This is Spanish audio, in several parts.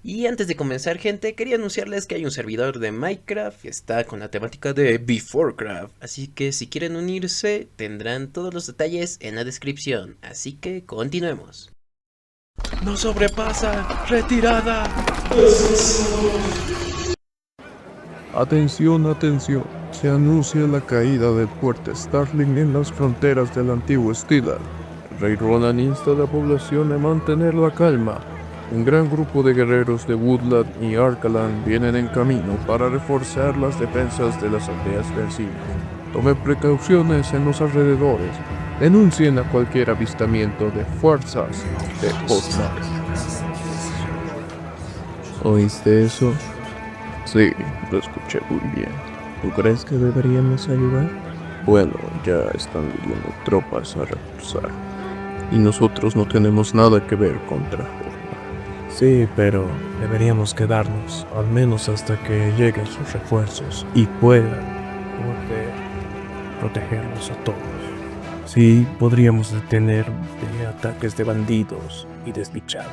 Y antes de comenzar, gente, quería anunciarles que hay un servidor de Minecraft que está con la temática de Beforecraft, así que si quieren unirse tendrán todos los detalles en la descripción, así que continuemos. ¡No sobrepasa! ¡Retirada! Atención, atención. Se anuncia la caída del fuerte Starling en las fronteras del antiguo Stillard. El rey Roland insta a la población a mantener la calma. Un gran grupo de guerreros de Woodland y Arcaland vienen en camino para reforzar las defensas de las aldeas vecinas. Tome precauciones en los alrededores. Denuncien a cualquier avistamiento de fuerzas de Hotmart. ¿Oíste eso? Sí, lo escuché muy bien. ¿Tú crees que deberíamos ayudar? Bueno, ya están viniendo tropas a reforzar. Y nosotros no tenemos nada que ver contra Hotmart. Sí, pero deberíamos quedarnos, al menos hasta que lleguen sus refuerzos y puedan protegerlos a todos. Sí, podríamos detener ataques de bandidos y desdichados.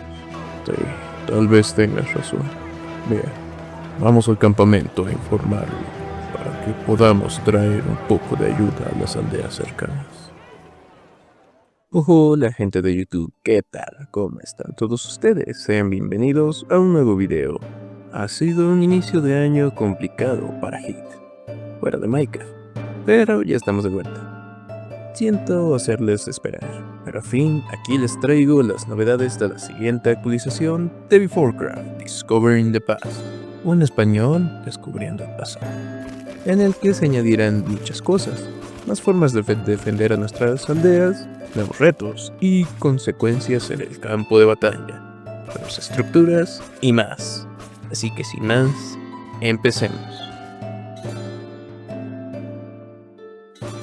Sí, tal vez tengas razón. Bien, vamos al campamento a informarle para que podamos traer un poco de ayuda a las aldeas cercanas. Hola gente de YouTube, ¿qué tal? ¿Cómo están todos ustedes? Sean bienvenidos a un nuevo video. Ha sido un inicio de año complicado para Hit, fuera de Minecraft, pero ya estamos de vuelta. Siento hacerles esperar, pero al fin aquí les traigo las novedades de la siguiente actualización de Beforecraft, Discovering the Past, o en español, Descubriendo el pasado, en el que se añadirán muchas cosas, más formas de defender a nuestras aldeas, nuevos retos y consecuencias en el campo de batalla, nuevas estructuras y más. Así que sin más, empecemos.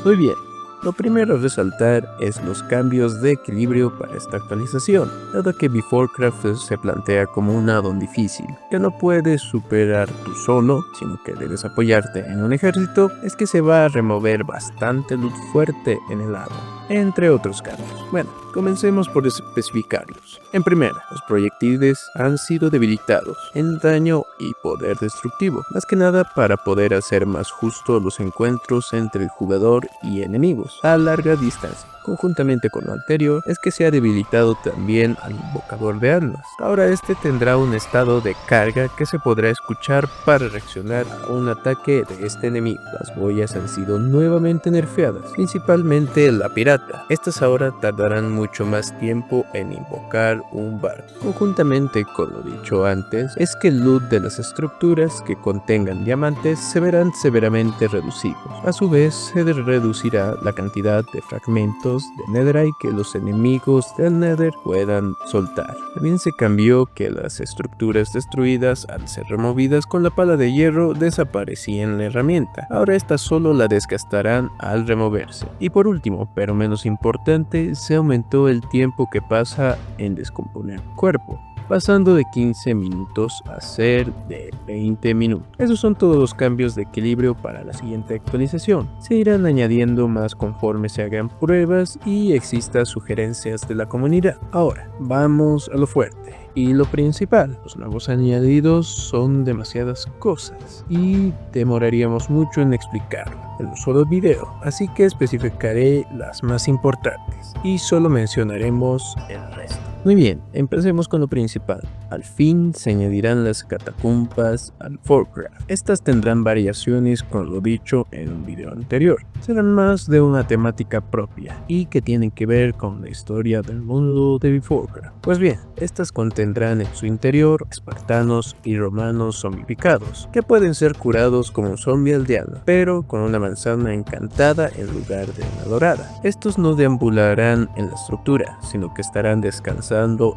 Muy bien, lo primero a resaltar es los cambios de equilibrio para esta actualización, dado que Beforecraft se plantea como un addon difícil, que no puedes superar tú solo, sino que debes apoyarte en un ejército, es que se va a remover bastante loot fuerte en el addon, entre otros cambios. Bueno, comencemos por especificarlos. En primera, los proyectiles han sido debilitados en daño y poder destructivo, más que nada para poder hacer más justo los encuentros entre el jugador y enemigos a larga distancia. Conjuntamente con lo anterior, es que se ha debilitado también al invocador de almas. Ahora este tendrá un estado de carga que se podrá escuchar para reaccionar a un ataque de este enemigo. Las boyas han sido nuevamente nerfeadas, principalmente la pirata. Estas ahora tardarán mucho más tiempo en invocar un barco. Conjuntamente con lo dicho antes, es que el loot de las estructuras que contengan diamantes se verán severamente reducidos. A su vez, se reducirá la cantidad de fragmentos de Netherite que los enemigos del Nether puedan soltar. También se cambió que las estructuras destruidas, al ser removidas con la pala de hierro, desaparecían la herramienta. Ahora esta solo la desgastarán al removerse. Y por último, pero menos importante, se aumentó el tiempo que pasa en descomponer el cuerpo, pasando de 15 minutos a ser de 20 minutos. Esos son todos los cambios de equilibrio para la siguiente actualización. Se irán añadiendo más conforme se hagan pruebas y existan sugerencias de la comunidad. Ahora, vamos a lo fuerte y lo principal. Los nuevos añadidos son demasiadas cosas y demoraríamos mucho en explicarlo en un solo video, así que especificaré las más importantes y solo mencionaremos el resto. Muy bien, empecemos con lo principal. Al fin se añadirán las catacumbas al Beforecraft. Estas tendrán variaciones con lo dicho en un video anterior. Serán más de una temática propia y que tienen que ver con la historia del mundo de Beforecraft. Pues bien, estas contendrán en su interior espartanos y romanos zombificados, que pueden ser curados como un zombie aldeano, pero con una manzana encantada en lugar de una dorada. Estos no deambularán en la estructura, sino que estarán descansando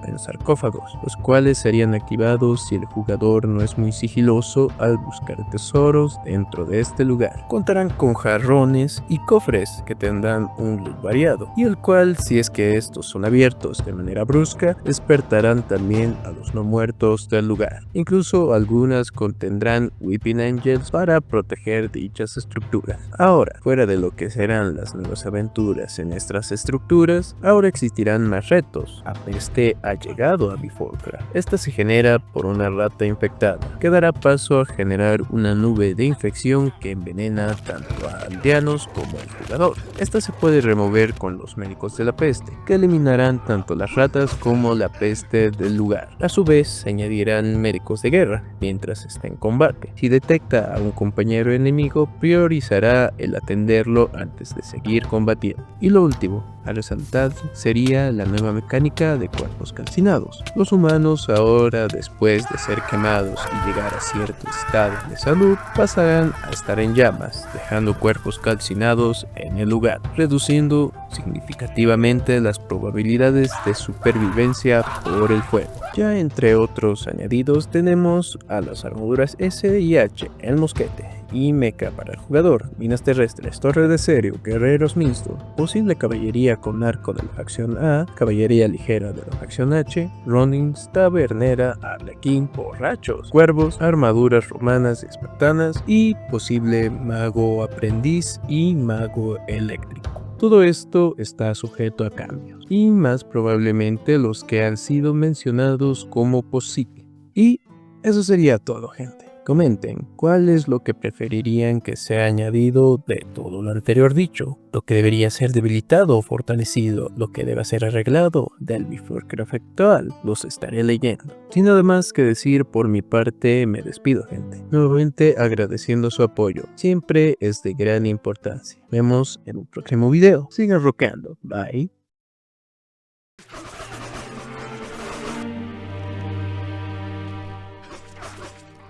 en sarcófagos, los cuales serían activados si el jugador no es muy sigiloso al buscar tesoros dentro de este lugar. Contarán con jarrones y cofres que tendrán un loot variado, y el cual, si es que estos son abiertos de manera brusca, despertarán también también a los no muertos del lugar. Incluso algunas contendrán Weeping Angels para proteger dichas estructuras. Ahora, fuera de lo que serán las nuevas aventuras en estas estructuras, ahora existirán más retos. La peste ha llegado a Beforecraft. Esta se genera por una rata infectada, que dará paso a generar una nube de infección que envenena tanto a aldeanos como al jugador. Esta se puede remover con los médicos de la peste, que eliminarán tanto las ratas como la peste del lugar. A su vez, se añadirán médicos de guerra mientras esté en combate. Si detecta a un compañero enemigo, priorizará el atenderlo antes de seguir combatiendo. Y lo último a resaltar sería la nueva mecánica de cuerpos calcinados. Los humanos ahora, después de ser quemados y llegar a cierto estado de salud, pasarán a estar en llamas, dejando cuerpos calcinados en el lugar, reduciendo significativamente las probabilidades de supervivencia por el fuego. Ya entre otros añadidos tenemos a las armaduras S y H, el mosquete y mecha para el jugador, minas terrestres, torre de serio, guerreros mixtos, posible caballería con arco de la facción A, caballería ligera de la facción H, ronins, tabernera, arlequín, borrachos, cuervos, armaduras romanas y espartanas y posible mago aprendiz y mago eléctrico. Todo esto está sujeto a cambios, y más probablemente los que han sido mencionados como posible. Y eso sería todo, gente. Comenten cuál es lo que preferirían que sea añadido de todo lo anterior dicho, lo que debería ser debilitado o fortalecido, lo que deba ser arreglado del Beforecraft actual. Los estaré leyendo. Sin nada más que decir por mi parte, me despido, gente. Nuevamente agradeciendo su apoyo, siempre es de gran importancia. Vemos en un próximo video. Sigan rockeando. Bye.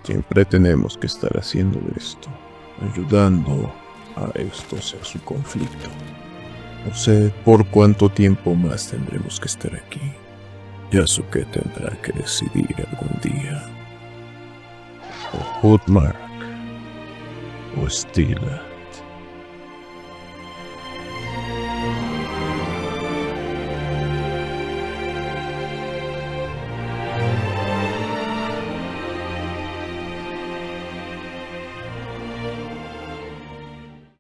Siempre tenemos que estar haciendo esto, ayudando a estos en su conflicto. No sé por cuánto tiempo más tendremos que estar aquí. Yasuke tendrá que decidir algún día. O Hutmark o Stila.